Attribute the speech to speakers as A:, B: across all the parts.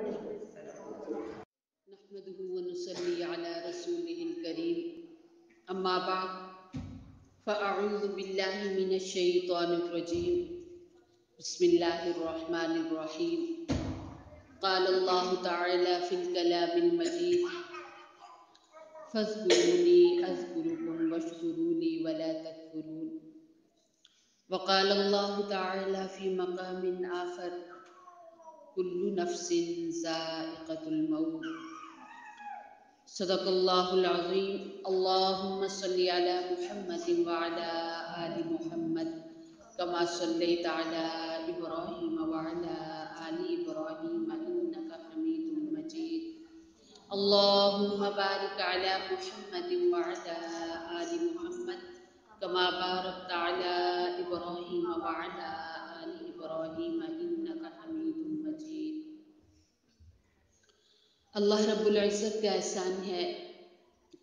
A: نحمده ونصلي على رسوله الكريم أما بعد فأعوذ بالله من الشيطان الرجيم بسم الله الرحمن الرحيم قال الله تعالى في الكلام المجيد فاذكروني أذكركم واشكروا لي ولا تكفرون وقال الله تعالى في مقام آخر كل نفس ذائقة الموت صدق اللہ العظیم اللہم صلی علی محمد وعلی آل محمد کما صلیت علی ابراہیم وعلی آل ابراہیم انک حمید مجید اللہم بارک علی محمد وعلی آل محمد کما بارکت علی ابراہیم وعلی آل ابراہیم انک حمید مجید۔ اللہ رب العزت کا احسان ہے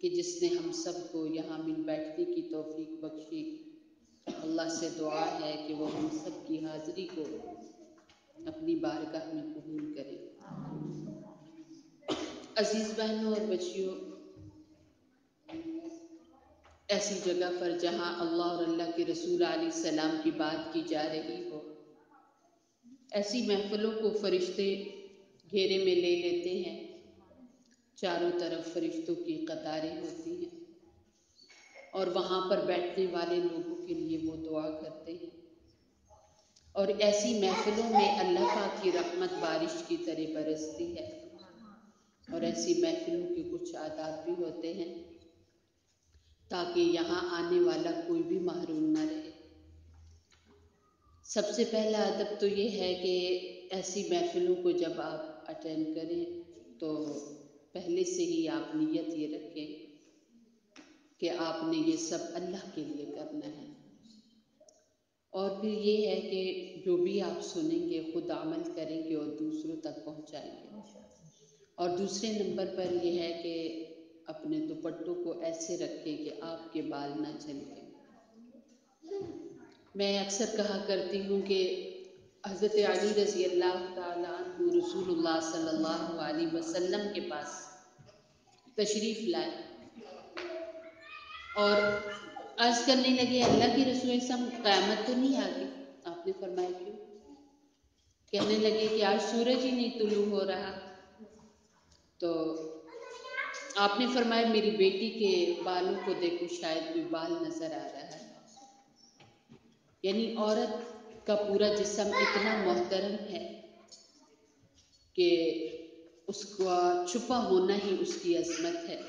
A: کہ جس نے ہم سب کو یہاں مل بیٹھنے کی توفیق بخشی۔ اللہ سے دعا ہے کہ وہ ہم سب کی حاضری کو اپنی بارگاہ میں قبول کرے۔ عزیز بہنوں اور بچیوں، ایسی جگہ پر جہاں اللہ اور اللہ کے رسول علیہ السلام کی بات کی جا رہی ہو، ایسی محفلوں کو فرشتے گھیرے میں لے لیتے ہیں، چاروں طرف فرشتوں کی قطاریں ہوتی ہیں اور وہاں پر بیٹھنے والے لوگوں کے لیے وہ دعا کرتے ہیں، اور ایسی محفلوں میں اللہ پاک کی رحمت بارش کی طرح برستی ہے۔ اور ایسی محفلوں کے کچھ آداب بھی ہوتے ہیں تاکہ یہاں آنے والا کوئی بھی محروم نہ رہے۔ سب سے پہلا ادب تو یہ ہے کہ ایسی محفلوں کو جب آپ اٹینڈ کریں تو پہلے سے ہی آپ نیت یہ رکھیں کہ آپ نے یہ سب اللہ کے لیے کرنا ہے، اور پھر یہ ہے کہ جو بھی آپ سنیں گے خود عمل کریں گے اور دوسروں تک پہنچائیں گے۔ اور دوسرے نمبر پر یہ ہے کہ اپنے دوپٹوں کو ایسے رکھیں کہ آپ کے بال نہ جھلکیں۔ میں اکثر کہا کرتی ہوں کہ حضرت علی رضی اللہ تعالیٰ عنہ رسول اللہ صلی اللہ علیہ وسلم کے پاس تشریف لائے اور عرض کرنے لگے اللہ کی رسول سم قیامت تو نہیں آ گئی؟ آپ نے فرمایا کیوں؟ کہنے لگے کہ آج سورج ہی نہیں طلوع ہو رہا۔ تو آپ نے فرمایا میری بیٹی کے بالوں کو دیکھو، شاید کوئی بال نظر آ رہا ہے۔ یعنی عورت کا پورا جسم اتنا محترم ہے کہ اس کا چھپا ہونا ہی اس کی عظمت ہے۔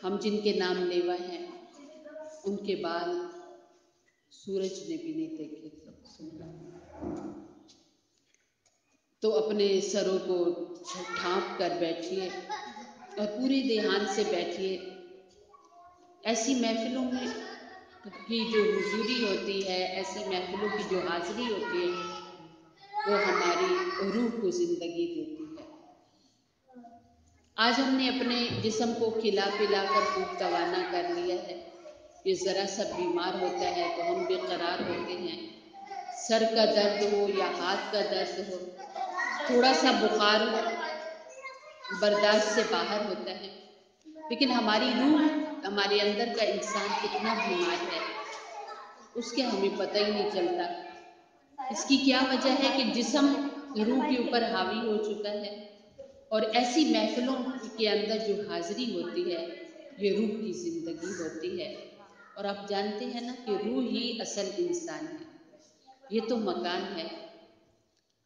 A: ہم جن کے نام لیوا ہیں ان کے بال سورج نے بھی نہیں دیکھے تھے، تو اپنے سروں کو ڈھانپ کر بیٹھیے اور پورے دھیان سے بیٹھیے۔ ایسی محفلوں میں کی جو حضوری ہوتی ہے، ایسی محفلوں کی جو حاضری ہوتی ہے، وہ ہماری روح کو زندگی دیتی ہے۔ آج ہم نے اپنے جسم کو کھلا پلا کر خوب توانا کر لیا ہے، یہ ذرا سا بیمار ہوتا ہے تو ہم بے قرار ہوتے ہیں۔ سر کا درد ہو یا ہاتھ کا درد ہو، تھوڑا سا بخار ہو، برداشت سے باہر ہوتا ہے، لیکن ہماری روح، ہمارے اندر کا انسان کتنا بیمار ہے اس کے ہمیں پتہ ہی نہیں چلتا۔ اس کی کیا وجہ ہے کہ جسم روح کے اوپر حاوی ہو چکا ہے، اور ایسی محفلوں کے اندر جو حاضری ہوتی ہے یہ روح کی زندگی ہوتی ہے۔ اور آپ جانتے ہیں نا کہ روح ہی اصل انسان ہے، یہ تو مکان ہے،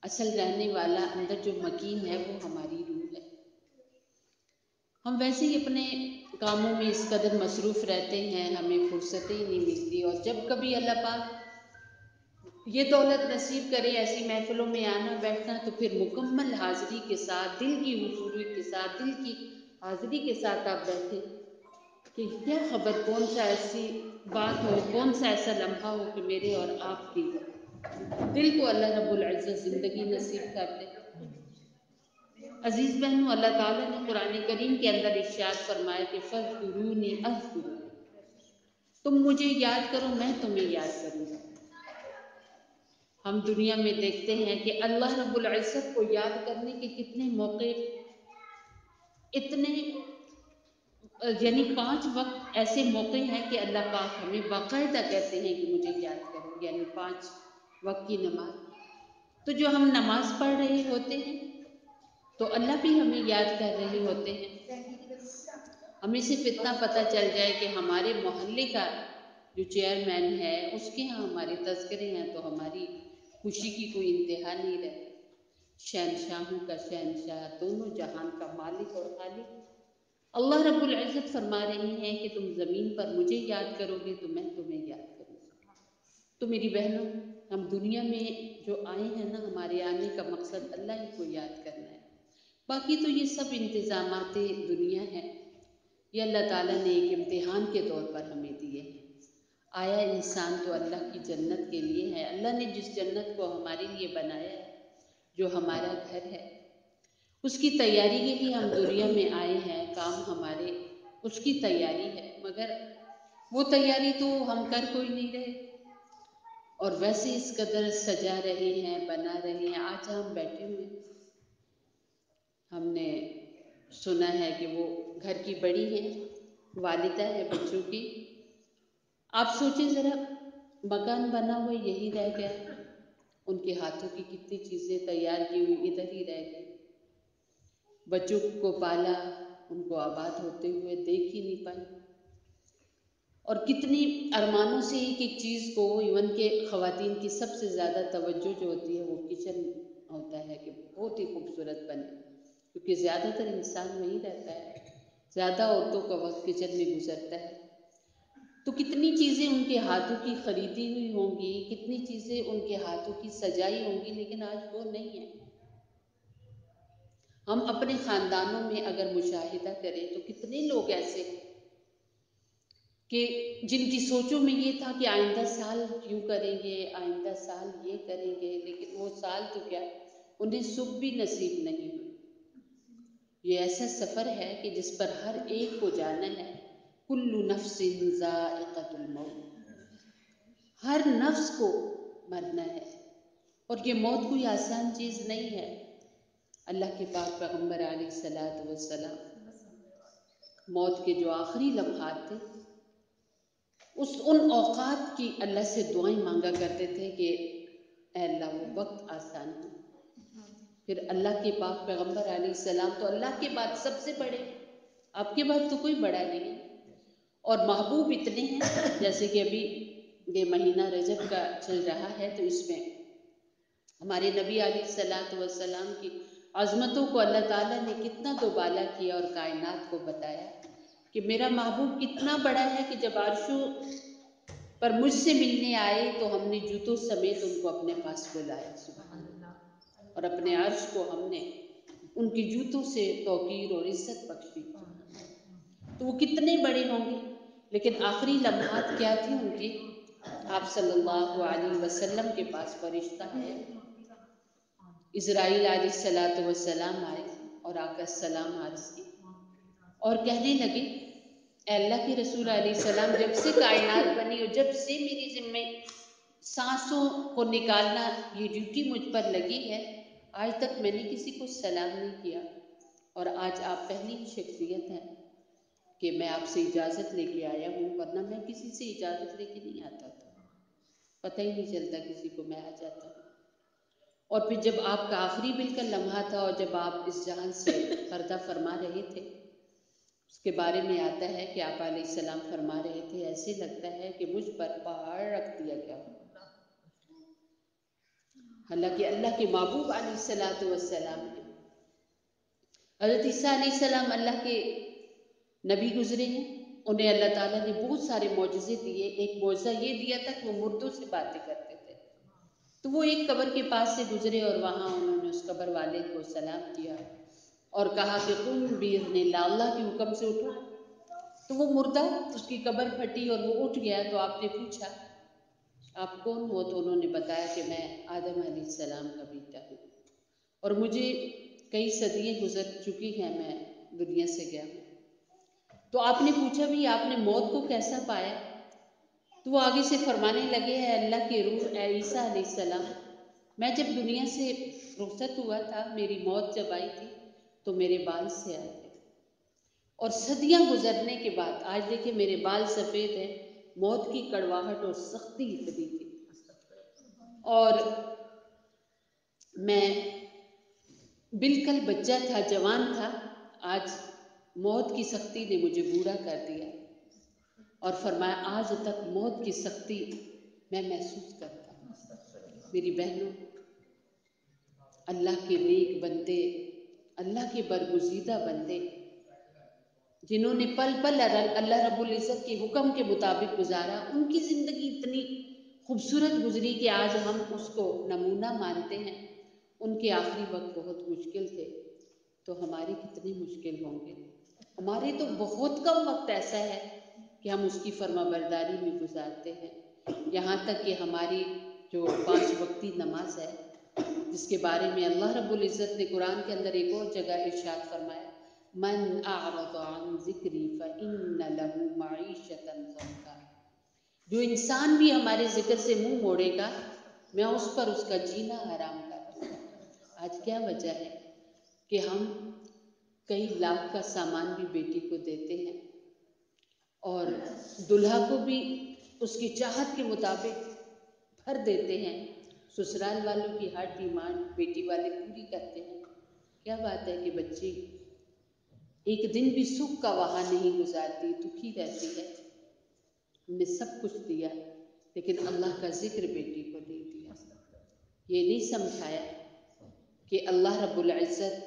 A: اصل رہنے والا اندر جو مکین ہے وہ ہماری روح ہے۔ ہم ویسے ہی اپنے کاموں میں اس قدر مصروف رہتے ہیں، ہمیں فرصتیں ہی نہیں ملتی، اور جب کبھی اللہ پاک یہ دولت نصیب کرے ایسی محفلوں میں آنا بیٹھنا، تو پھر مکمل حاضری کے ساتھ، دل کی حضوری کے ساتھ، دل کی حاضری کے ساتھ آپ بیٹھیں کہ کیا خبر کون سا ایسی بات ہو، کون سا ایسا لمحہ ہو کہ میرے اور آپ کی دل کو اللہ رب العزت زندگی نصیب کر دے۔ عزیز بہنوں، اللہ تعالیٰ نے قرآن کریم کے اندر ارشاد فرمایا کہ فَاذْكُرُونِي أَذْكُرُكُمْ، تم مجھے یاد کرو میں تمہیں یاد کروں گا۔ ہم دنیا میں دیکھتے ہیں کہ اللہ رب العزت کو یاد کرنے کے کتنے موقع، اتنے یعنی 5 وقت ایسے موقع ہیں کہ اللہ پاک ہمیں باقاعدہ کہتے ہیں کہ مجھے یاد کرو، یعنی 5 وقت کی نماز۔ تو جو ہم نماز پڑھ رہے ہوتے ہیں تو اللہ بھی ہمیں یاد کر رہے ہوتے ہیں۔ ہمیں صرف اتنا پتہ چل جائے کہ ہمارے محلے کا جو چیئرمین ہے اس کے ہاں ہمارے تذکرے ہیں تو ہماری خوشی کی کوئی انتہا نہیں رہتی۔ شہنشاہوں کا شہنشاہ، دونوں جہان کا مالک اور خالق اللہ رب العزت فرما رہے ہیں کہ تم زمین پر مجھے یاد کرو گے تو میں تمہیں یاد کروں گا۔ تو میری بہنوں، ہم دنیا میں جو آئے ہیں نا، ہمارے آنے کا مقصد اللہ ہی کو یاد کرنا ہے۔ باقی تو یہ سب انتظامات دنیا ہیں، یہ اللہ تعالیٰ نے ایک امتحان کے طور پر ہمیں دیے ہیں۔ آیا انسان تو اللہ کی جنت کے لیے ہے۔ اللہ نے جس جنت کو ہمارے لیے بنایا ہے، جو ہمارا گھر ہے، اس کی تیاری کے لیے ہم دنیا میں آئے ہیں، کام ہمارے اس کی تیاری ہے، مگر وہ تیاری تو ہم کر کوئی نہیں رہے، اور ویسے اس قدر سجا رہے ہیں، بنا رہے ہیں۔ آج ہم بیٹھے ہوئے، ہم نے سنا ہے کہ وہ گھر کی بڑی ہیں، والدہ ہے بچوں کی۔ آپ سوچیں ذرا، مکان بنا ہوا یہی رہ گیا، ان کے ہاتھوں کی کتنی چیزیں تیار کی ہوئی ادھر ہی رہ گئی۔ بچوں کو پالا، ان کو آباد ہوتے ہوئے دیکھ ہی نہیں پائی، اور کتنی ارمانوں سے ایک ایک چیز کو، ایون کہ خواتین کی سب سے زیادہ توجہ جو ہوتی ہے وہ کچن ہوتا ہے کہ بہت ہی خوبصورت بنے، کیونکہ زیادہ تر انسان وہیں رہتا ہے، زیادہ عورتوں کا وقت کچن میں گزرتا ہے۔ تو کتنی چیزیں ان کے ہاتھوں کی خریدی ہوئی ہوں گی، کتنی چیزیں ان کے ہاتھوں کی سجائی ہوں گی، لیکن آج وہ نہیں ہے۔ ہم اپنے خاندانوں میں اگر مشاہدہ کریں تو کتنے لوگ ایسے ہیں کہ جن کی سوچوں میں یہ تھا کہ آئندہ سال یوں کریں گے، آئندہ سال یہ کریں گے، لیکن وہ سال تو کیا، انہیں صبح بھی نصیب نہیں ہوئی۔ یہ ایسا سفر ہے کہ جس پر ہر ایک کو جانا ہے۔ کل نفس ذائقۃ الموت، ہر نفس کو مرنا ہے، اور یہ موت کوئی آسان چیز نہیں ہے۔ اللہ کے پاک پیغمبر علیہ الصلوۃ والسلام موت کے جو آخری لمحات تھے، ان اوقات کی اللہ سے دعائیں مانگا کرتے تھے کہ اے اللہ وہ وقت آسان ہو۔ پھر اللہ کے پاک پیغمبر علیہ السلام تو اللہ کے بعد سب سے بڑے ہیں، آپ کے بعد تو کوئی بڑا نہیں ہے، اور محبوب اتنے ہیں۔ جیسے کہ ابھی یہ مہینہ رجب کا چل رہا ہے، تو اس میں ہمارے نبی علیہ الصلوۃ والسلام کی عظمتوں کو اللہ تعالیٰ نے کتنا دوبالا کیا، اور کائنات کو بتایا کہ میرا محبوب کتنا بڑا ہے کہ جب عرشوں پر مجھ سے ملنے آئے تو ہم نے جوتوں سمیت ان کو اپنے پاس بلایا، سبحان اللہ، اور اپنے عرش کو ہم نے ان کی جوتوں سے توقیر اور عزت بخشی۔ تو وہ کتنے بڑے ہوں گے، لیکن آخری لمحات کیا تھی ان کی؟ آپ صلی اللہ علیہ وسلم کے پاس فرشتہ آیا، اسرائیل علیہ الصلوۃ والسلام آئے اور آ کر سلام عرض کی، اور کہنے لگے اے اللہ کے رسول علیہ السلام، جب سے کائنات بنی اور جب سے میری ذمے سانسوں کو نکالنا یہ ڈیوٹی مجھ پر لگی ہے، آج تک میں نے کسی کو سلام نہیں کیا، اور آج آپ پہلی ہی شخصیت ہیں کہ میں آپ سے اجازت لے کے آیا ہوں، ورنہ میں کسی سے اجازت لے کے نہیں آتا تھا، پتہ ہی نہیں چلتا کسی کو، میں آ جاتا ہوں۔ اور پھر جب آپ کا آخری بل کا لمحہ تھا اور جب آپ اس جہان سے پردہ فرما رہے تھے، اس کے بارے میں آتا ہے کہ آپ علیہ السلام فرما رہے تھے ایسے لگتا ہے کہ مجھ پر پہاڑ رکھ دیا گیا ہو۔ حالانکہ اللہ کے محبوب علیہ الصلوۃ والسلام ہیں۔ حضرت عیسیٰ علیہ السلام اللہ کے نبی گزرے ہیں، انہیں اللہ تعالیٰ نے بہت سارے معجزے دیے۔ ایک معجزہ یہ دیا تھا کہ وہ مردوں سے باتیں کرتے تھے۔ تو وہ ایک قبر کے پاس سے گزرے اور وہاں انہوں نے اس قبر والے کو سلام کیا اور کہا کہ قم بإذن اللہ، اللہ کے حکم سے اٹھو۔ تو وہ مردہ، اس کی قبر پھٹی اور وہ اٹھ گیا۔ تو آپ نے پوچھا آپ کون ہو؟ تو انہوں نے بتایا کہ میں آدم علیہ السلام کا بیٹا ہوں، اور مجھے کئی صدیاں گزر چکی ہیں، میں دنیا سے گیا ہوں۔ تو آپ نے پوچھا بھی آپ نے موت کو کیسا پایا؟ تو وہ آگے سے فرمانے لگے اے اللہ کی روح، اے عیسیٰ علیہ السلام، میں جب دنیا سے رخصت ہوا تھا، میری موت جب آئی تھی تو میرے بال سے آئے تھے، اور صدیاں گزرنے کے بعد آج دیکھیں میرے بال سفید ہیں. موت کی کڑواہٹ اور سختی اتنی تھی، اور میں بالکل بچہ تھا، جوان تھا. آج موت کی سختی نے مجھے بوڑھا کر دیا، اور فرمایا آج تک موت کی سختی میں محسوس کرتا ہوں. میری بہنوں، اللہ کے نیک بندے، اللہ کے برگزیدہ بندے، جنہوں نے پل پل اللہ رب العزت کے حکم کے مطابق گزارا، ان کی زندگی اتنی خوبصورت گزری کہ آج ہم اس کو نمونہ مانتے ہیں. ان کے آخری وقت بہت مشکل تھے، تو ہمارے کتنے مشکل ہوں گے. ہمارے تو بہت کم وقت ایسا ہے کہ ہم اس کی فرما برداری میں گزارتے ہیں. یہاں تک کہ ہماری جو 5 وقتی نماز ہے، جس کے بارے میں اللہ رب العزت نے قرآن کے اندر ایک اور جگہ ارشاد فرمایا، من اعرض عن ذکری فإن له معیشۃ ضنکا. جو انسان بھی ہمارے ذکر سے منہ موڑے گا، میں اس پر اس کا جینا حرام کر دوں گا. آج کیا وجہ ہے کہ ہم کئی لاکھ کا سامان بھی بیٹی کو دیتے ہیں، اور دلہا کو بھی اس کی چاہت کے مطابق بھر دیتے ہیں. سسرال والوں کی ہر ڈیمانڈ بیٹی والے پوری کرتے ہیں. کیا بات ہے کہ بچی ایک دن بھی سکھ کا وہاں نہیں گزارتی، دکھی رہتی ہے. ہم نے سب کچھ دیا، لیکن اللہ کا ذکر بیٹی کو نہیں دیا. یہ نہیں سمجھایا کہ اللہ رب العزت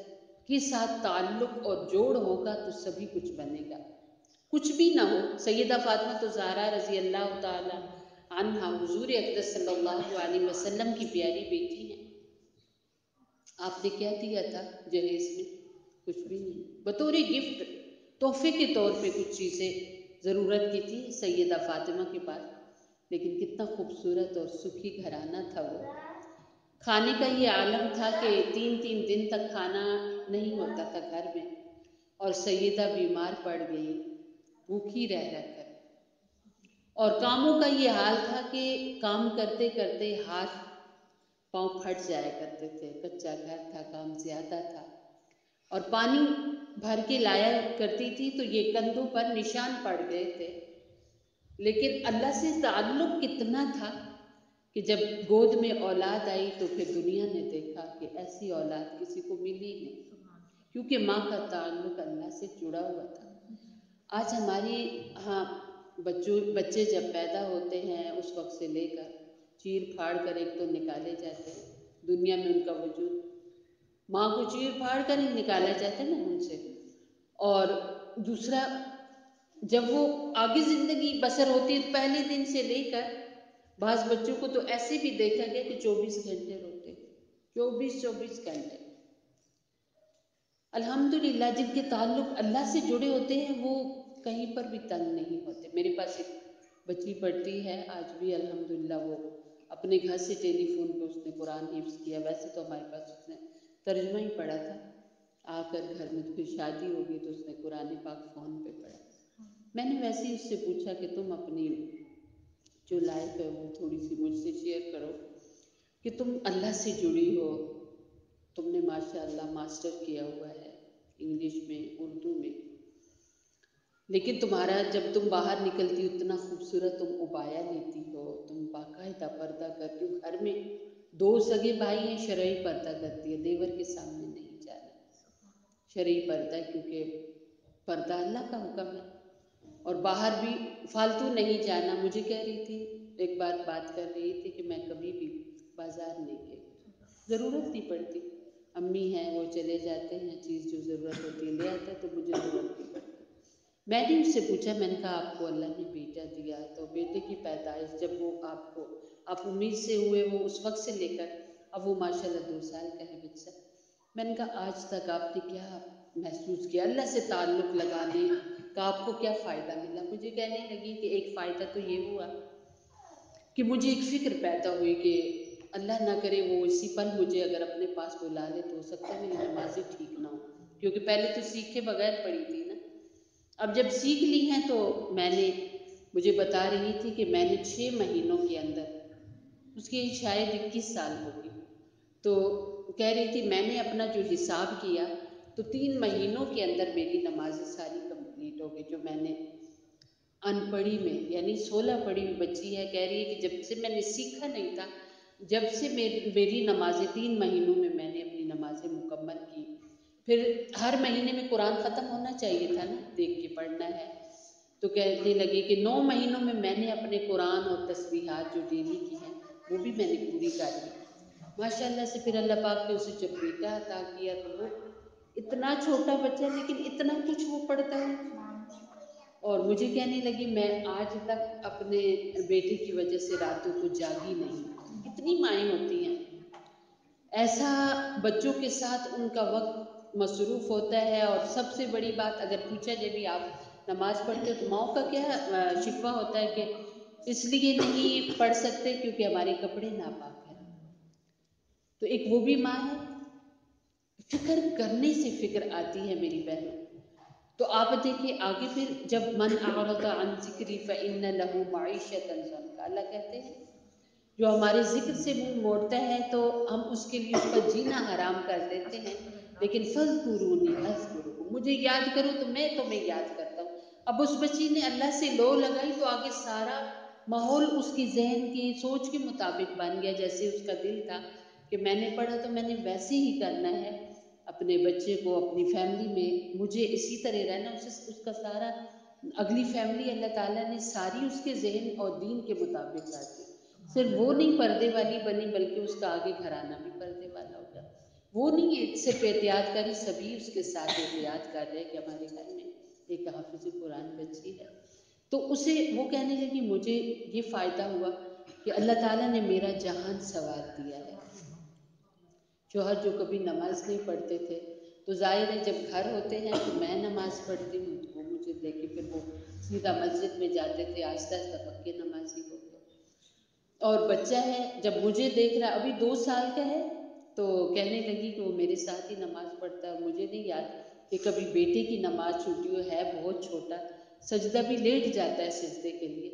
A: کے ساتھ تعلق اور جوڑ ہوگا تو سبھی کچھ بنے گا. کچھ بھی نہ ہو، سیدہ فاطمہ زہرا رضی اللہ تعالی عنہا حضور اقدس صلی اللہ علیہ وسلم کی پیاری بیٹی ہیں. آپ نے کیا دیا تھا جہیز میں؟ کچھ بھی نہیں. بطور گفٹ، تحفے کے طور پہ کچھ چیزیں ضرورت کی تھی سیدہ فاطمہ کے پاس، لیکن کتنا خوبصورت اور سکھی گھرانہ تھا وہ. کھانے کا یہ عالم تھا کہ 3 دن تک کھانا نہیں ہوتا تھا گھر میں، اور سیدہ بیمار پڑ گئی بھوکی رہ کر. اور کاموں کا یہ حال تھا کہ کام کرتے کرتے ہاتھ پاؤں پھٹ جایا کرتے تھے. کچا گھر تھا، کام زیادہ تھا، اور پانی بھر کے لایا کرتی تھی تو یہ کندھوں پر نشان پڑ گئے تھے. لیکن اللہ سے تعلق کتنا تھا کہ جب گود میں اولاد آئی تو پھر دنیا نے دیکھا کہ ایسی اولاد کسی کو ملی نہیں، کیونکہ ماں کا تعلق اللہ سے جڑا ہوا تھا. آج ہماری ہاں بچے جب پیدا ہوتے ہیں اس وقت سے لے کر چیر پھاڑ کر ایک تو نکالے جاتے ہیں دنیا میں، ان کا وجود ماں کو چیر پھاڑ کر ہی نکالا جاتا ہے نا ان سے. اور دوسرا، جب وہ آگے زندگی بسر ہوتی ہے تو پہلے دن سے لے کر بعض بچوں کو تو ایسے بھی دیکھا گیا کہ 24 گھنٹے روتے، 24 گھنٹے. الحمدللہ جن کے تعلق اللہ سے جڑے ہوتے ہیں وہ کہیں پر بھی تنگ نہیں ہوتے. میرے پاس ایک بچی پڑھتی ہے آج بھی الحمدللہ، وہ اپنے گھر سے ٹیلی فون پہ اس نے قرآن حفظ کیا. ویسے تو ہمارے پاس اس نے ترجمہ ہی پڑھا تھا، آ کر گھر میں پھر شادی ہو گئی تو اس نے قرآن پاک فون پہ پڑھا. میں نے ویسے ہی اس سے پوچھا کہ تم اپنی جو لائف ہے وہ تھوڑی سی مجھ سے شیئر کرو، کہ تم اللہ سے جڑی ہو، تم نے ماشاء اللہ ماسٹر کیا ہوا ہے انگلش میں، اردو میں، لیکن تمہارا جب تم باہر نکلتی ہو اتنا خوبصورت تم ابایا لیتی ہو، تم باقاعدہ پردہ کرتی ہو. گھر میں 2 سگے بھائی ہیں، شرعی پردہ کرتی ہے، دیور کے سامنے نہیں جانا. شرعی پردہ ہے کیونکہ پردہ اللہ کا حکم ہے. اور باہر بھی فالتو نہیں جانا. مجھے کہہ رہی تھی ایک بار، بات کر رہی تھی کہ میں کبھی بھی بازار نہیں گئی، ضرورت نہیں پڑتی. امی ہیں وہ چلے جاتے ہیں، چیز جو ضرورت ہوتی ہے لے آتے ہیں، تو مجھے ضرورت نہیں پڑتی. میں نے اس سے پوچھا، میں نے کہا آپ کو اللہ نے بیٹا دیا تو بیٹے کی پیدائش جب وہ آپ امید سے ہوئے، وہ اس وقت سے لے کر اب وہ ماشاءاللہ 2 سال کا ہے بچہ. میں نے کہا آج تک آپ نے کیا محسوس کیا اللہ سے تعلق لگانے کا؟ آپ کو کیا فائدہ ملا؟ مجھے کہنے لگی کہ ایک فائدہ تو یہ ہوا کہ مجھے ایک فکر پیدا ہوئی کہ اللہ نہ کرے وہ اسی پل مجھے اگر اپنے پاس بلا لے تو ہو سکتا ہے میری نمازیں ٹھیک نہ ہو، کیونکہ پہلے تو سیکھے بغیر پڑھی تھی نا. اب جب سیکھ لی ہیں تو مجھے بتا رہی تھی کہ میں نے 6 مہینوں کے اندر، اس کی شاید 21 سال ہوگی، تو کہہ رہی تھی میں نے اپنا جو حساب کیا تو 3 مہینوں کے اندر میری نمازیں ساری کمپلیٹ ہو گئی، جو میں نے ان پڑھی میں، یعنی 16 پڑھی ہوئی بچی ہے، کہہ رہی ہے کہ جب سے میں نے سیکھا نہیں تھا، جب سے میری نمازیں 3 مہینوں میں نے اپنی نمازیں مکمل کی. پھر ہر مہینے میں قرآن ختم ہونا چاہیے تھا نا، دیکھ کے پڑھنا ہے. تو کہنے لگی کہ 9 مہینوں میں نے اپنے قرآن اور تسبیحات جو ڈیلی کی ہیں وہ بھی میں نے پوری کر لی. ماشاء اللہ سے پھر اللہ پاک نے اسے جب بیٹا عطا کیا تو وہ اتنا چھوٹا بچہ لیکن اتنا کچھ وہ پڑھتا ہے. اور مجھے کہنے لگی میں آج تک اپنے بیٹے کی وجہ سے راتوں کو جاگی نہیں. کتنی مائیں ہوتی ہیں، ایسا بچوں کے ساتھ ان کا وقت مصروف ہوتا ہے. اور سب سے بڑی بات اگر پوچھا جائے بھی آپ نماز پڑھتے ہو تو ماؤں کا کیا شکوہ ہوتا ہے کہ اس لیے نہیں پڑھ سکتے کیونکہ ہمارے کپڑے ناپاک ہیں. تو ایک وہ بھی ماں ہے. فکر کرنے سے فکر آتی ہے میری بہنوں. تو آپ دیکھیے آگے پھر جب من اعرض عن ذکری فإن له معیشۃ ضنکا، اللہ کہتے ہیں جو ہمارے ذکر سے منہ موڑتا ہے تو ہم اس کے لیے اس کا جینا حرام کر دیتے ہیں. لیکن فذکرونی اذکرکم، مجھے یاد کرو تو میں تمہیں یاد کرتا ہوں. اب اس بچی نے اللہ سے لو لگائی تو آگے سارا ماحول اس کی ذہن کی سوچ کے مطابق بن گیا. جیسے اس کا دل تھا کہ میں نے پڑھا تو میں نے ویسے ہی کرنا ہے، اپنے بچے کو اپنی فیملی میں مجھے اسی طرح رہنا. اس کا سارا اگلی فیملی اللہ تعالیٰ نے ساری اس کے ذہن اور دین کے مطابق کر دی. صرف وہ نہیں پردے والی بنی بلکہ اس کا آگے گھرانہ بھی پردے والا ہو گیا. وہ نہیں صرف احتیاط کری، سبھی اس کے ساتھ احتیاط کر رہے کہ ہمارے گھر میں ایک حافظ قرآن بچی ہے. تو اسے وہ کہنے لگی مجھے یہ فائدہ ہوا کہ اللہ تعالیٰ نے میرا جہان سنوار دیا ہے. شوہر جو کبھی نماز نہیں پڑھتے تھے تو ظاہر ہے جب گھر ہوتے ہیں تو میں نماز پڑھتی ہوں تو وہ مجھے دیکھ کے پھر وہ سیدھا مسجد میں جاتے تھے، آہستہ آہستہ پکے نمازی ہو گئے. اور بچہ ہے جب مجھے دیکھ رہا ابھی 2 سال کا ہے تو کہنے لگی کہ وہ میرے ساتھ ہی نماز پڑھتا ہے. اور مجھے نہیں یاد کہ کبھی بیٹے کی نماز چھوٹی ہو، ہے بہت چھوٹا، سجدہ بھی لیٹ جاتا ہے سجدے کے لیے.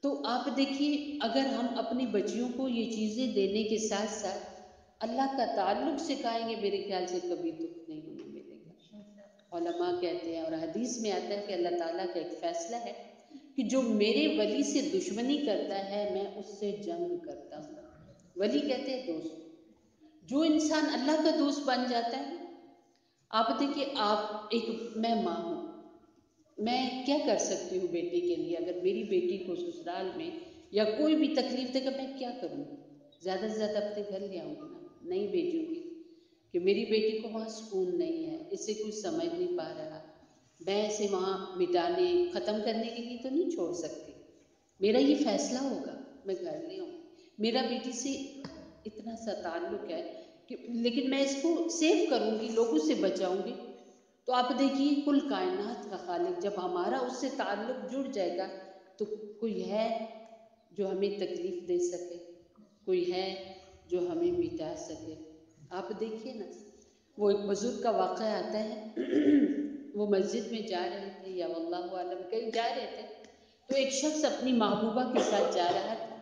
A: تو آپ دیکھیے اگر ہم اپنی بچیوں کو یہ چیزیں دینے کے ساتھ ساتھ اللہ کا تعلق سکھائیں گے میرے خیال سے کبھی دکھ نہیں ہونے ملے گا. علماء کہتے ہیں اور حدیث میں آتا ہے کہ اللہ تعالیٰ کا ایک فیصلہ ہے کہ جو میرے ولی سے دشمنی کرتا ہے میں اس سے جنگ کرتا ہوں. ولی کہتے ہیں دوست کو. جو انسان اللہ کا دوست بن جاتا ہے نا، آپ دیکھیے آپ ایک میں ماں ہوں، میں کیا کر سکتی ہوں بیٹی کے لیے؟ اگر میری بیٹی کو سسرال میں یا کوئی بھی تکلیف دے گا میں کیا کروں گی؟ زیادہ سے زیادہ اپنے گھر لے آؤں گی نا، نہیں بھیجوں گی کہ میری بیٹی کو وہاں سکون نہیں ہے، اسے کچھ سمجھ نہیں پا رہا. میں اسے وہاں مٹانے ختم کرنے کے لیے تو نہیں چھوڑ سکتی. میرا یہ فیصلہ ہوگا میں گھر لے آؤں گی. میرا بیٹی سے اتنا سا تعلق ہے کہ لیکن میں اس کو سیو کروں گی، لوگوں سے بچاؤں گی. تو آپ دیکھیے کل کائنات کا خالق جب ہمارا اس سے تعلق جڑ جائے گا تو کوئی ہے جو ہمیں تکلیف دے سکے؟ کوئی ہے جو ہمیں مٹا سکے؟ آپ دیکھیے نا، وہ ایک بزرگ کا واقعہ آتا ہے. وہ مسجد میں جا رہے تھے یا واللہ عالم کہیں جا رہے تھے تو ایک شخص اپنی محبوبہ کے ساتھ جا رہا تھا.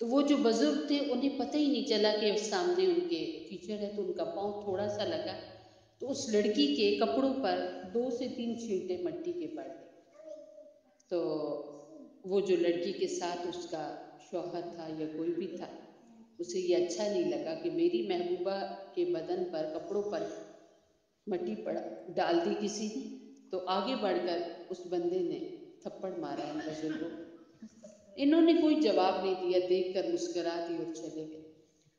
A: تو وہ جو بزرگ تھے انہیں پتہ ہی نہیں چلا کہ سامنے ان کے کیچڑ ہے، تو ان کا پاؤں تھوڑا سا لگا تو اس لڑکی کے کپڑوں پر 2 سے 3 چھینٹے مٹی کے پڑ گئے. تو وہ جو لڑکی کے ساتھ اس کا شوہر تھا یا کوئی بھی تھا، اسے یہ اچھا نہیں لگا کہ میری محبوبہ کے بدن پر کپڑوں پر مٹی پڑا ڈال دی کسی نے. تو آگے بڑھ کر اس بندے نے تھپڑ مارا ان بزرگوں کو. انہوں نے کوئی جواب نہیں دیا، دیکھ کر مسکرا دی اور چلے گئے.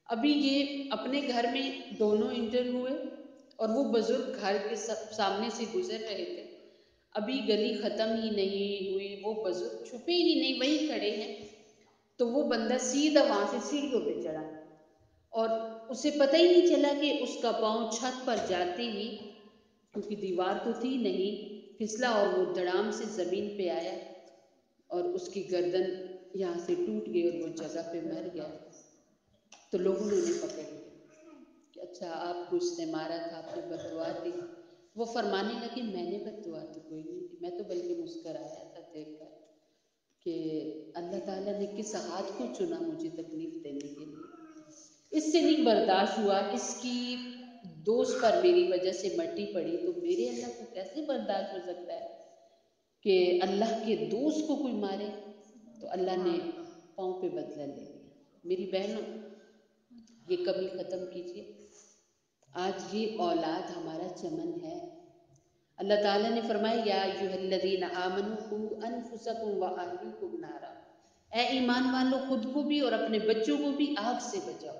A: ابھی یہ اپنے گھر میں دونوں انٹر ہوئے اور وہ بزرگ گھر کے سامنے سے گزر رہے تھے. ابھی گلی ختم ہی نہیں ہوئی، وہ بزرگ چھپے ہی نہیں، وہیں کھڑے ہیں. تو وہ بندہ سیدھا وہاں سے سیڑھیوں پہ چڑھا اور اسے پتہ ہی نہیں چلا کہ اس کا پاؤں چھت پر جاتے ہی، کیونکہ دیوار تو تھی نہیں، پھسلا اور وہ دڑام سے زمین پہ آیا اور اس کی گردن یہاں سے ٹوٹ گئی اور وہ جگہ پہ مر گیا. تو لوگوں نے انہیں پکڑ لیا کہ اچھا آپ کو اس نے مارا تھا، آپ نے بد دعا دی. وہ فرمانے لگے میں نے بد دعا تو کوئی نہیں دی، میں تو بلکہ مسکرایا تھا دیکھ کر کہ اللہ تعالیٰ نے کس ہاتھ کو چنا مجھے تکلیف دینے کے لیے. اس سے نہیں برداشت ہوا، اس کی دوست پر میری وجہ سے مٹی پڑی، تو میرے اللہ کو کیسے برداشت ہو سکتا ہے کہ اللہ کے دوست کو کوئی مارے؟ تو اللہ نے پاؤں پہ بدلہ لے لیا۔ میری بہنوں، یہ کمی ختم کیجیے۔ آج یہ اولاد ہمارا چمن ہے۔ اللہ تعالیٰ نے فرمایا یا ایھا الذین آمنوا قوا انفسکم واہلیکم نارا، اے ایمان والو، خود کو بھی اور اپنے بچوں کو بھی آگ سے بچاؤ۔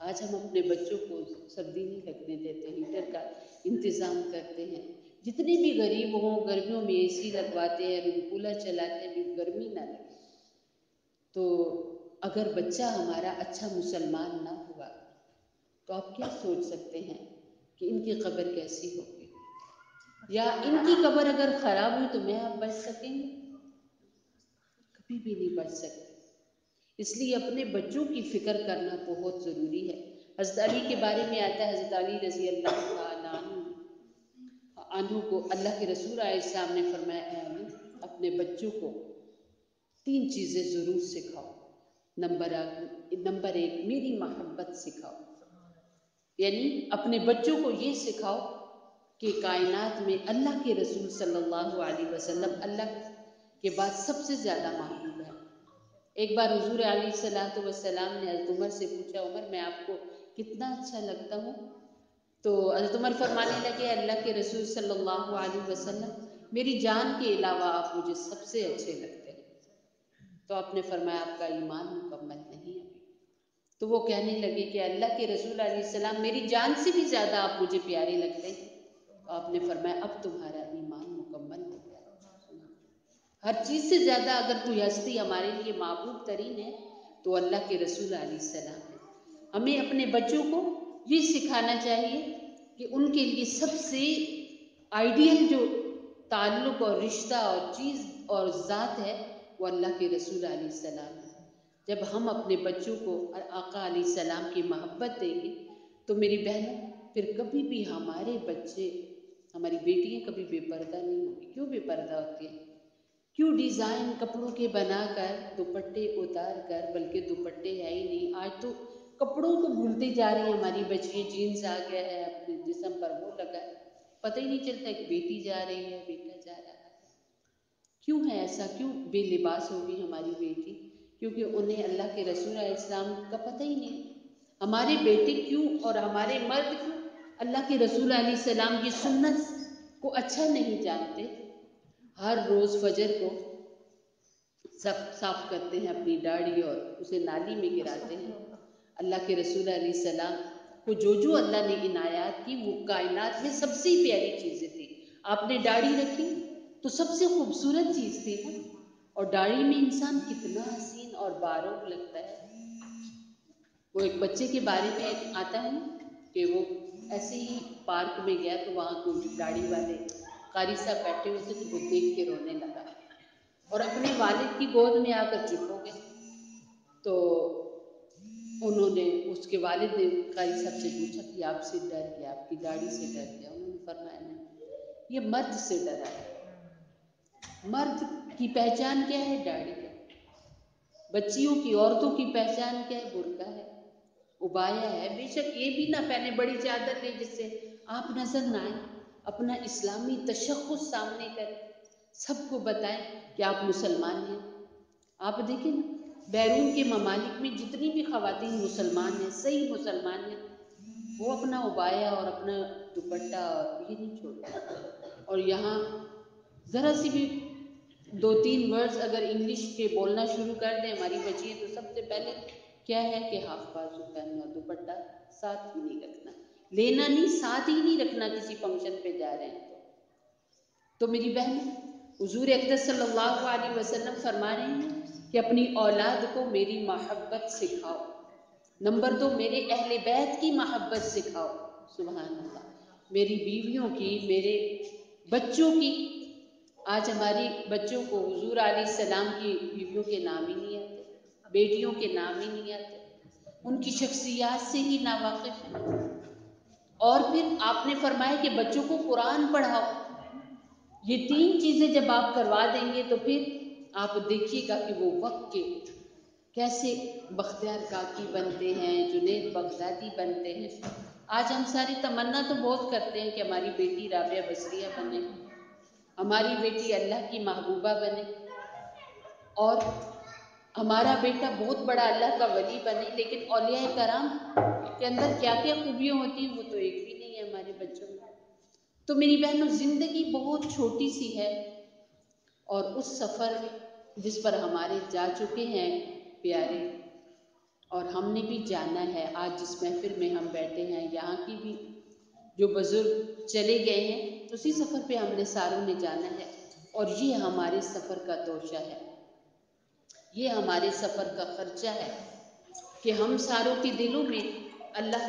A: آج ہم اپنے بچوں کو سردی نہیں لگنے دیتے، ہیٹر کا انتظام کرتے ہیں۔ جتنے بھی غریب ہوں گرمیوں میں اے سی لگواتے ہیں، روم کولر چلاتے ہیں، بھی گرمی نہ لگے۔ تو اگر بچہ ہمارا اچھا مسلمان نہ ہوا تو آپ کیا سوچ سکتے ہیں کہ ان کی قبر کیسی ہوگی؟ یا ان کی قبر اگر خراب ہوئی تو میں آپ بچ سکیں گے؟ کبھی بھی نہیں بچ سکتے۔ اس لیے اپنے بچوں کی فکر کرنا بہت ضروری ہے۔ حضرت علی کے بارے میں آتا ہے، حضرت علی رضی اللہ تعالیٰ عنہ کو اللہ کے رسول علیہ السلام نے فرمایا، اے علی، اپنے بچوں کو 3 چیزیں ضرور سکھاؤ۔ نمبر 1 میری محبت سکھاؤ، یعنی اپنے بچوں کو یہ سکھاؤ کہ کائنات میں اللہ کے رسول صلی اللہ علیہ وسلم اللہ کے بعد سب سے زیادہ محبوب ہے۔ ایک بار حضور علیہ الصلوۃ والسلام نے حضرت عمر سے پوچھا، عمر میں آپ کو کتنا اچھا لگتا ہوں؟ تو حضرت عمر فرمانے لگے، اللہ کے رسول صلی اللہ علیہ وسلم، میری جان کے علاوہ آپ مجھے سب سے اچھے لگتے ہیں۔ تو آپ نے فرمایا آپ کا ایمان مکمل نہیں ابھی۔ تو وہ کہنے لگے کہ اللہ کے رسول علیہ السلام، میری جان سے بھی زیادہ آپ مجھے پیارے لگتے ہیں۔ تو آپ نے فرمایا اب تمہارا ایمان مکمل ہو گیا۔ ہر چیز سے زیادہ اگر کوئی ہستی ہمارے لیے محبوب ترین ہے تو اللہ کے رسول علیہ السلام ہے۔ ہمیں اپنے بچوں کو یہ سکھانا چاہیے کہ ان کے لیے سب سے آئیڈیل جو تعلق اور رشتہ اور چیز اور ذات ہے وہ اللہ کے رسول علیہ السلام ہے۔ جب ہم اپنے بچوں کو آقا علیہ السلام کی محبت دیں گے تو میری بہنوں پھر کبھی بھی ہمارے بچے، ہماری بیٹیاں کبھی بے پردہ نہیں ہوں گی۔ کیوں بے پردہ ہوتی ہیں؟ کیوں ڈیزائن کپڑوں کے بنا کر دوپٹے اتار کر، بلکہ دوپٹے ہے ہی نہیں، آج تو کپڑوں کو بھولتے جا رہی ہیں ہماری بچیاں، جینز آ گیا ہے اپنے جسم پر وہ لگا ہے، پتہ ہی نہیں چلتا کہ بیٹی جا رہی ہے بیٹا جا رہا ہے۔ کیوں ہے ایسا؟ کیوں بے لباس ہوگی ہماری بیٹی؟ کیونکہ انہیں اللہ کے رسول علیہ السلام کا پتہ ہی نہیں ہے۔ ہمارے بیٹے کیوں اور ہمارے مرد کیوں اللہ کے رسول علیہ السلام کی سنت کو اچھا نہیں جانتے؟ ہر روز فجر کو صاف کرتے ہیں اپنی داڑھی اور اسے نالی میں گراتے ہیں۔ اللہ کے رسول علیہ السلام کو جو اللہ نے عنایات کی وہ کائنات میں سب سے پیاری چیزیں تھی۔ آپ نے داڑھی رکھی تو سب سے خوبصورت چیز تھی نا، اور داڑھی میں انسان کتنا حسین اور باروب لگتا ہے۔ وہ ایک بچے کے بارے میں آتا ہے نا کہ وہ ایسے ہی پارک میں گیا تو وہاں کوئی داڑھی والے قاری صاحب بیٹھے ہوئے تھے تو وہ دیکھ کے رونے لگا اور اپنے والد کی گود میں آ کر چپ ہو گیا۔ تو انہوں نے، اس کے والد نے قاری صاحب سے پوچھا کہ آپ سے ڈر گیا، آپ کی داڑھی سے ڈر گیا؟ انہوں نے فرمایا نہیں، یہ مرد سے ڈرا ہے۔ مرد کی پہچان کیا ہے؟ داڑھی ہے۔ بچیوں کی، عورتوں کی پہچان کیا ہے؟ برقع ہے، ابایا ہے۔ بے شک یہ بھی نہ پہنے بڑی چادر لے جس سے آپ نظر نہ آئیں، اپنا اسلامی تشخص سامنے کریں، سب کو بتائیں کہ آپ مسلمان ہیں۔ آپ دیکھیں نا بیرون کے ممالک میں جتنی بھی خواتین مسلمان ہیں، صحیح مسلمان ہیں، وہ اپنا ابایا اور اپنا دوپٹہ اور یہ نہیں چھوڑتے۔ اور یہاں ذرا سی بھی 2-3 ورڈز اگر انگلش کے بولنا شروع کر دیں ہماری بچیاں تو سب سے پہلے کیا ہے کہ ہاف بازو پہننا، دوپٹہ ساتھ ہی نہیں رکھنا، لینا نہیں، ساتھ ہی نہیں رکھنا کسی فنکشن پہ جا رہے ہیں تو میری بہنوں، حضور اقدس صلی اللہ علیہ وسلم فرما رہے ہیں کہ اپنی اولاد کو میری محبت سکھاؤ۔ نمبر 2 میرے اہل بیت کی محبت سکھاؤ۔ سبحان اللہ، میری بیویوں کی، میرے بچوں کی۔ آج ہماری بچوں کو حضور علیہ السلام کی بیویوں کے نام ہی نہیں آتے، بیٹیوں کے نام ہی نہیں آتے، ان کی شخصیات سے ہی ناواقف ہیں۔ اور پھر آپ نے فرمایا کہ بچوں کو قرآن پڑھاؤ۔ یہ 3 چیزیں جب آپ کروا دیں گے تو پھر آپ دیکھیے گا کہ وہ وقت کے کیسے بختیار کاکی بنتے ہیں، جنید بغدادی بنتے ہیں. آج ہم ساری تمنا تو بہت کرتے ہیں کہ ہماری بیٹی رابعہ بصریہ بنے، ہماری بیٹی اللہ کی محبوبہ بنے، اور ہمارا بیٹا بہت بڑا اللہ کا ولی بنے. لیکن اولیاء کرام کے اندر کیا کیا خوبیاں ہوتی ہیں وہ تو ایک بھی نہیں ہے ہمارے بچوں میں. تو میری بہنوں، زندگی بہت چھوٹی سی ہے، اور اس سفر جس پر ہمارے جا چکے ہیں پیارے، اور ہم نے بھی جانا ہے. آج جس محفل میں ہم بیٹھے ہیں، یہاں کی بھی جو بزرگ چلے گئے ہیں، اسی سفر پہ ہم نے ساروں نے جانا ہے. اور یہ ہمارے سفر کا توشہ ہے، یہ ہمارے سفر کا خرچہ ہے کہ ہم ساروں کے دلوں میں اللہ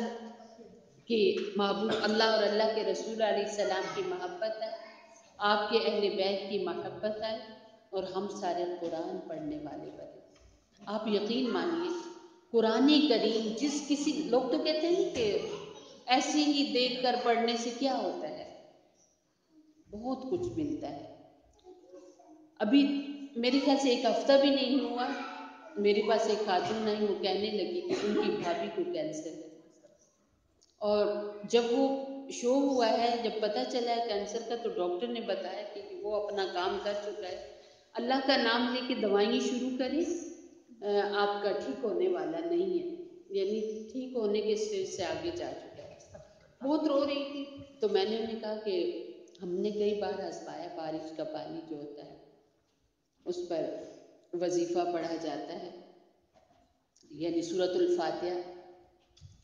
A: کے محبوب، اللہ اور اللہ کے رسول علیہ السلام کی محبت ہے، آپ کے اہل بیت کی محبت ہے، اور ہم سارے قرآن پڑھنے والے بنے. آپ یقین مانیے، قرآن کریم جس کسی، لوگ تو کہتے ہیں نا کہ ایسے ہی دیکھ کر پڑھنے سے کیا ہوتا ہے، بہت کچھ ملتا ہے. ابھی میرے خیال سے ایک ہفتہ بھی نہیں ہوا، میرے پاس ایک خاتون آئی، وہ کہنے لگی کہ ان کی بھابھی کو کینسر ہے. اور جب وہ شو ہوا ہے، جب پتہ چلا ہے کینسر کا، تو ڈاکٹر نے بتایا کہ وہ اپنا کام کر چکا ہے، اللہ کا نام لے کے دوائیں شروع کریں، آپ کا ٹھیک ہونے والا نہیں ہے، یعنی ٹھیک ہونے کے اسٹیج سے آگے جا چکا ہے. بہت رو رہی تھی. تو میں نے انہیں کہا کہ ہم نے کئی بار آزمایا، بارش کا پانی جو ہوتا ہے اس پر وظیفہ پڑھا جاتا ہے، یعنی سورۃ الفاتحہ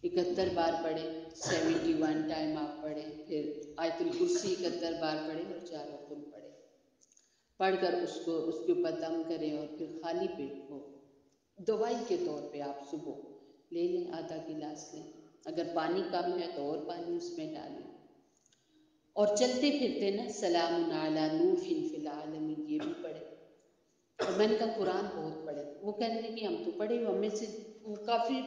A: 71 بار پڑھے، 71 ٹائم آپ پڑھیں، پھر آیت الکرسی 71 بار پڑھیں، اور 4 قل پڑھیں. پڑھ کر اس کے اوپر دم کریں، اور پھر خالی پیٹ کو دوائی کے طور پہ آپ صبح لے لیں، آدھا گلاس لیں. اگر پانی کم ہے تو اور پانی اس میں ڈالیں. اور چلتے پھرتے نا سلام علی نوح فی العالمین یہ بھی پڑھے. اور میں نے کہا قرآن بہت پڑھے. وہ کہنے لگی ہم تو پڑھے ہوئے، ہم میں سے کافی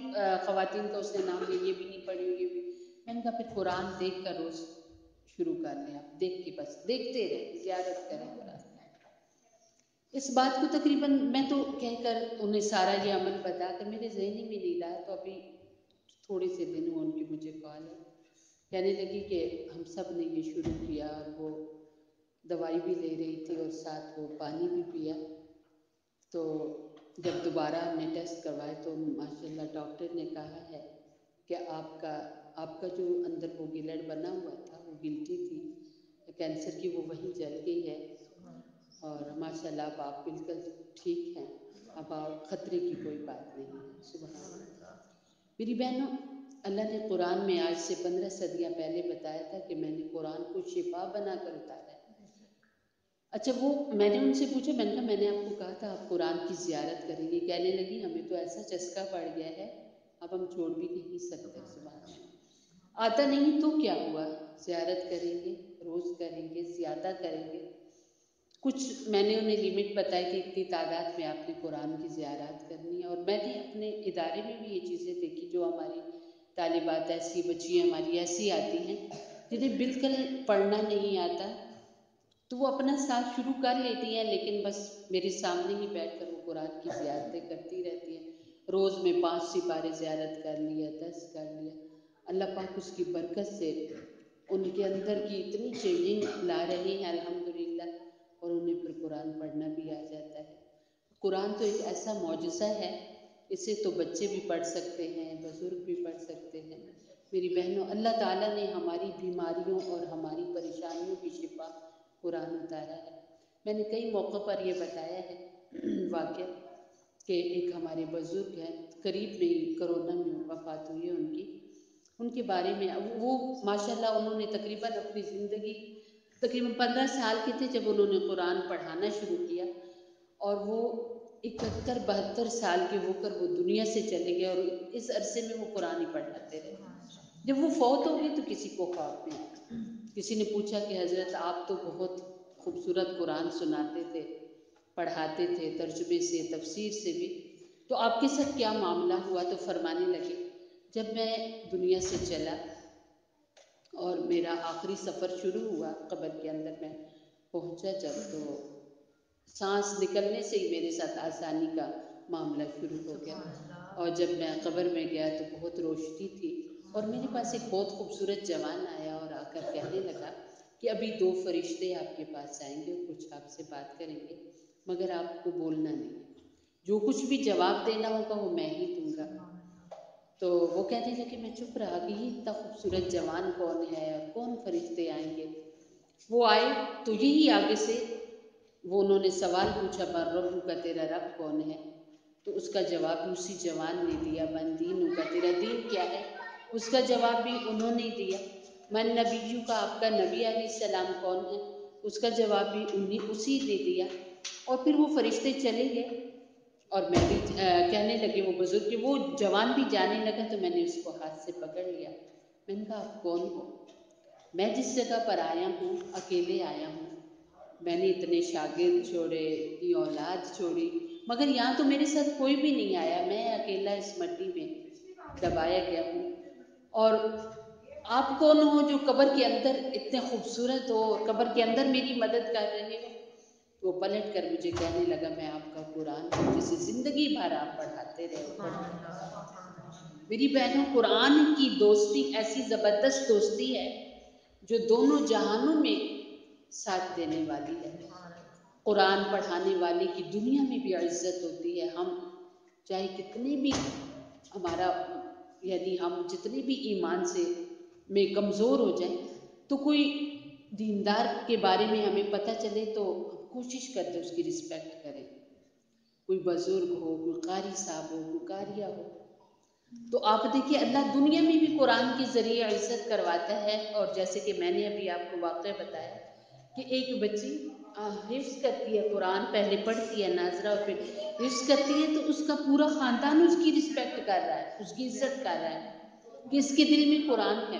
A: خواتین کا اس نے نام لیا، یہ بھی نہیں پڑھی ہو، یہ بھی. میں نے کہا پھر قرآن دیکھ کر روز شروع کر لیں، آپ دیکھ کے بس دیکھتے رہیں، زیارت کریں قرآن. اس بات کو تقریباً میں تو کہہ کر انہیں سارا یہ عمل بتا کر میرے ذہن ہی میں نہیں رہا. تو ابھی تھوڑے سے دن ہوئے، ان کی مجھے کال ہے، کہنے لگی کہ ہم سب نے یہ شروع کیا، اور وہ دوائی بھی لے رہی تھی اور ساتھ وہ پانی بھی پیا. تو جب دوبارہ ہم نے ٹیسٹ کروائے تو ماشاء اللہ ڈاکٹر نے کہا ہے کہ آپ کا جو اندر وہ گلڑ بنا ہوا تھا، وہ گلٹی تھی کینسر کی، وہ وہیں جل گئی ہے، اور ماشاء اللہ اب آپ بالکل ٹھیک ہیں، اب خطرے کی کوئی بات نہیں ہے. سبحان اللہ. میری بہنوں، اللہ نے قرآن میں آج سے 15 صدیاں پہلے بتایا تھا کہ میں نے قرآن کو شفا بنا کر اتارا ہے. اچھا، وہ میں نے ان سے پوچھا، میں نے کہا میں نے آپ کو کہا تھا آپ قرآن کی زیارت کریں گے. کہنے لگی ہمیں تو ایسا چسکا پڑ گیا ہے، اب ہم چھوڑ بھی نہیں سکتے. سبحان اللہ. آتا نہیں تو کیا ہوا، زیارت کریں گے، روز کریں گے، زیادہ کریں گے. کچھ میں نے انہیں لمٹ بتائی کہ اتنی تعداد میں آپ نے قرآن کی زیارات کرنی ہے. اور میں نے اپنے ادارے میں بھی یہ چیزیں دیکھی، جو ہماری طالبات ایسی بچیاں ہماری ایسی آتی ہیں جنہیں بالکل پڑھنا نہیں آتا، تو وہ اپنا ساتھ شروع کر لیتی ہیں، لیکن بس میرے سامنے ہی بیٹھ کر وہ قرآن کی زیارتیں کرتی رہتی ہیں. روز میں 5 سپارے زیارت کر لیا، 10 کر لیا. اللہ پاک اس کی برکت سے ان کے اندر کی اتنی چینجنگ لا رہے ہیں الحمدللہ، اور انہیں پھر قرآن پڑھنا بھی آ جاتا ہے. قرآن تو ایک ایسا معجزہ ہے، اسے تو بچے بھی پڑھ سکتے ہیں، بزرگ بھی پڑھ سکتے ہیں. میری بہنوں، اللہ تعالیٰ نے ہماری بیماریوں اور ہماری پریشانیوں کی شفا قرآن اتارا ہے. میں نے کئی موقع پر یہ بتایا ہے واقعہ کہ ایک ہمارے بزرگ ہیں، قریب میں ہی کرونا میں وفات ہوئی ہے ان کے بارے میں. وہ ماشاء اللہ انہوں نے تقریباً اپنی زندگی، تقریباً 15 سال کے تھے جب انہوں نے قرآن پڑھانا شروع کیا، اور وہ 71 72 سال کے ہو کر وہ دنیا سے چلے گئے، اور اس عرصے میں وہ قرآن ہی پڑھاتے رہے. جب وہ فوت ہو گئے تو کسی کو خواب میں کسی نے پوچھا کہ حضرت آپ تو بہت خوبصورت قرآن سناتے تھے، پڑھاتے تھے، ترجمے سے، تفسیر سے بھی، تو آپ کے ساتھ کیا معاملہ ہوا؟ تو فرمانے لگے جب میں دنیا سے چلا اور میرا آخری سفر شروع ہوا، قبر کے اندر میں پہنچا جب، تو سانس نکلنے سے ہی میرے ساتھ آسانی کا معاملہ شروع ہو گیا۔
B: سبحان اللہ۔
A: اور جب میں قبر میں گیا تو بہت روشنی تھی، اور میرے پاس ایک بہت خوبصورت جوان آیا اور آ کر کہنے لگا کہ ابھی 2 فرشتے آپ کے پاس آئیں گے اور کچھ آپ سے بات کریں گے، مگر آپ کو بولنا نہیں ہے، جو کچھ بھی جواب دینا ہوگا وہ میں ہی دوں گا۔
B: سبحان اللہ۔
A: تو وہ کہنے لگے، میں چپ رہا کہ یہ اتنا خوبصورت جوان کون ہے اور کون فرشتے آئیں گے۔ وہ آئے تو یہی آگے سے وہ انہوں نے سوال پوچھا، من ربو کا، تیرا رب کون ہے؟ تو اس کا جواب بھی اسی جوان نے دیا، من دینو کا، تیرا دین کیا ہے؟ اس کا جواب بھی انہوں نے دیا۔ من نبیو کا، آپ کا نبی علیہ السلام کون ہے؟ اس کا جواب بھی اسی نے دیا۔ اور پھر وہ فرشتے چلے گئے، اور میں بھی کہنے لگے وہ بزرگ کہ وہ جوان بھی جانے لگا تو میں نے اس کو ہاتھ سے پکڑ لیا۔ میں نے کہا، آپ کون ہو؟ میں جس جگہ پر آیا ہوں اکیلے آیا ہوں، میں نے اتنے شاگرد چھوڑے، اتنی اولاد چھوڑی، مگر یہاں تو میرے ساتھ کوئی بھی نہیں آیا، میں اکیلا اس مٹی میں دبایا گیا ہوں۔ اور آپ کون ہو جو قبر کے اندر اتنے خوبصورت ہو اور قبر کے اندر میری مدد کر رہے ہو؟ وہ پلٹ کر مجھے کہنے لگا، میں آپ کا قرآن ہوں جسے زندگی بھر آپ پڑھاتے رہے اور
B: سبحان
A: پڑھتے
B: اللہ۔
A: رہے۔
B: سبحان اللہ۔
A: میری بہنوں، قرآن کی دوستی ایسی زبردست دوستی ہے جو دونوں جہانوں میں ساتھ دینے والی ہے۔
B: سبحان اللہ۔
A: قرآن پڑھانے والے کی دنیا میں بھی عزت ہوتی ہے، ہم چاہے کتنے بھی ہمارا یعنی ہم جتنے بھی ایمان سے میں کمزور ہو جائیں، تو کوئی دیندار کے بارے میں ہمیں پتہ چلے تو ہم کوشش کرتے اس کی رسپیکٹ کریں، کوئی بزرگ ہو، کوئی قاری صاحب ہو، کوئی قاریہ ہو۔ تو آپ دیکھیے اللہ دنیا میں بھی قرآن کے ذریعے عزت کرواتا ہے، اور جیسے کہ میں نے ابھی آپ کو واقعہ بتایا کہ ایک بچی حفظ کرتی ہے قرآن، پہلے پڑھتی ہے ناظرہ اور پھر حفظ کرتی ہے، تو اس کا پورا خاندان اس کی رسپیکٹ کر رہا ہے، اس کی عزت کر رہا ہے کہ اس کے دل میں قرآن ہے۔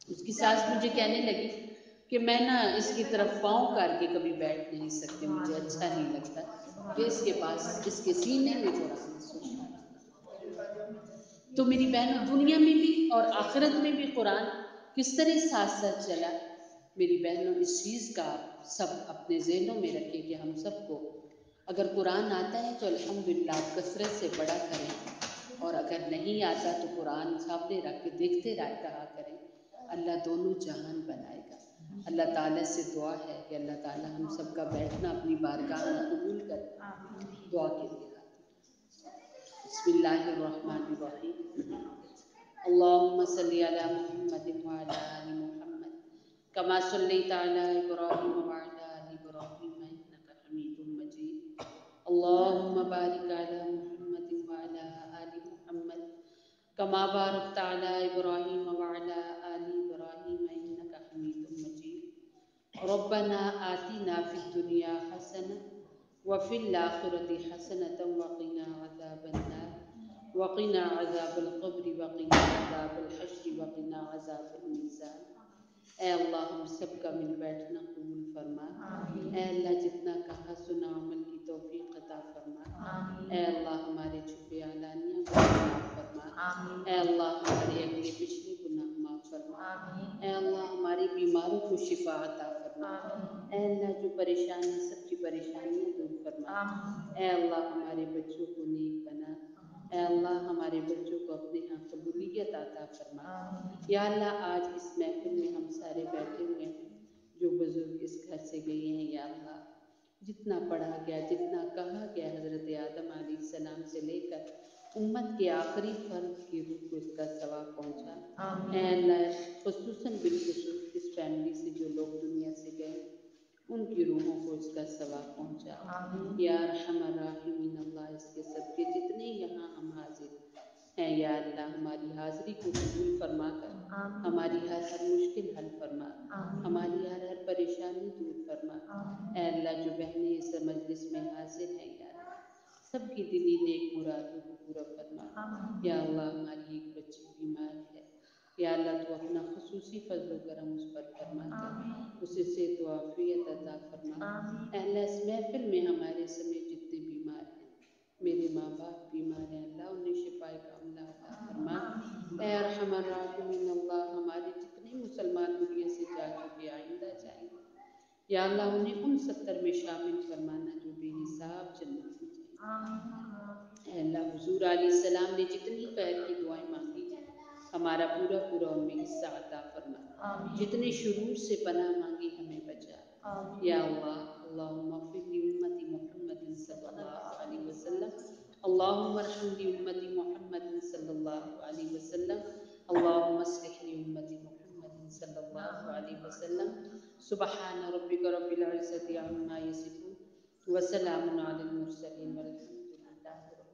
A: اس کی ساس مجھے کہنے لگی کہ میں نا اس کی طرف پاؤں کر کے کبھی بیٹھ نہیں سکتی،
B: سبحان
A: مجھے اچھا
B: اللہ۔
A: نہیں لگتا
B: سبحان
A: کہ اس کے
B: اللہ۔
A: پاس اس کے سینے میں قرآن ہے۔ سبحان اللہ۔ تو میری بہنوں، دنیا میں بھی اور آخرت میں بھی قرآن کس طرح ساتھ ساتھ چلا، میری بہنوں اس چیز کا آپ سب اپنے ذہنوں میں رکھیں کہ ہم سب کو اگر قرآن آتا ہے تو الحمدللہ آپ کثرت سے پڑھا کریں، اور اگر نہیں آتا تو قرآن سامنے رکھ کے دیکھتے رہا کریں۔ اللہ دونوں جہان بنائے گا۔ اللہ تعالیٰ سے دعا ہے کہ اللہ تعالیٰ ہم سب کا بیٹھنا اپنی بارگاہ میں قبول کر لے۔
B: آمین۔
A: دعا کے لیے ہاتھ اٹھائیں۔ بسم اللہ الرحمن الرحیم۔ اللهم صل على محمد وعلى آل محمد كما صليت على إبراهيم وعلى آل إبراهيم إنك حميد مجيد۔ اللهم بارك على محمد وعلى آل محمد كما باركت على إبراهيم وعلى آل إبراهيم إنك حميد مجيد۔ ربنا آتنا في الدنيا حسنة وفي الآخرة حسنة وقنا عذاب النار وقنا عذاب القبر وقنا عذاب الحشر وقنا عذاب الميزان۔ اے اللہ ہم سب کا مل بیٹھنا قبول فرما۔
B: آمین۔
A: اے اللہ جتنا کہا سنا عمل کی توفیق عطا فرما۔
B: آمین۔
A: اے اللہ ہمارے چھپے علانیہ گناہ معاف فرما۔
B: آمین۔
A: اے اللہ ہمارے اگلے پچھلے گناہ معاف فرما۔
B: آمین۔
A: اے اللہ ہمارے بیماروں کو شفا عطا فرما۔
B: آمین۔
A: اے اللہ جو پریشان ہے سب کی پریشانیاں دور فرما۔
B: آمین۔
A: اے اللہ ہمارے بچوں کو نیک بنا۔ اے اللہ ہمارے بچوں کو اپنے ہاں قبولیت عطا فرما۔
B: آمین۔
A: یا اللہ آج اس محفل میں ہم سارے بیٹھے ہوئے ہیں، جو بزرگ اس گھر سے گئے ہیں، یا اللہ جتنا پڑھا گیا، جتنا کہا گیا حضرت آدم علیہ السلام سے لے کر امت کے آخری فرد کی روح کو اس کا ثواب پہنچا۔
B: آمین۔
A: اے اللہ خصوصاً بالخصوص اس فیملی سے جو لوگ دنیا سے گئے ان کی روحوں کو اس کا ثواب پہنچا۔
B: آمین۔
A: یا ارحم الراحمین، اللہ اس کے صدقے جتنے یہاں ہم حاضر ہیں، یا اللہ ہماری حاضری کو قبول فرما کر
B: آمین۔
A: ہماری ہر مشکل حل فرما،
B: آمین۔
A: ہماری ہر پریشانی دور فرما۔
B: آمین۔
A: اے اللہ جو بہنیں اس مجلس میں حاضر ہیں، یا اللہ سب کی دلی نیک مرادوں کو پورا فرما۔
B: آمین۔
A: یا اللہ ہماری ایک بچی بیمار ہے، یا اللہ تو اپنا خصوصی فضل و کرم اس پر فرما کر
B: آمین۔
A: اسے صحت و عافیت عطا فرما۔
B: آمین۔
A: اے اللہ اس محفل میں ہمارے سمیت جتنے بیمار ہیں، میرے ماں باپ بیمار ہیں، اللہ انہیں شفائے کاملہ عطا فرما۔
B: آمین۔
A: اے ارحم الراحمین، اللہ ہمارے جتنے مسلمان دنیا سے جا چکے آئندہ جائیں گے، یا اللہ انہیں ان 70 میں شامل فرمانا جو بے حساب جنت میں جائیں گے۔
B: آمین۔
A: اے اللہ حضور علیہ السلام نے جتنی خیر کی دعائیں مانگی ہیں ہمارا پورا پورا ان میں حصہ عطا فرما. جتنے شرور سے پناہ مانگی ہمیں بچا. یا اللہ اللہم اغفر لی امتی محمد صلی اللہ علیہ وسلم. اللہم ارحم لی امتی محمد صلی اللہ علیہ وسلم. اللہم اصلح لی امتی محمد صلی اللہ علیہ وسلم. سبحان ربک رب العزت عما یصفون وسلام علی المرسلین والحمد للہ رب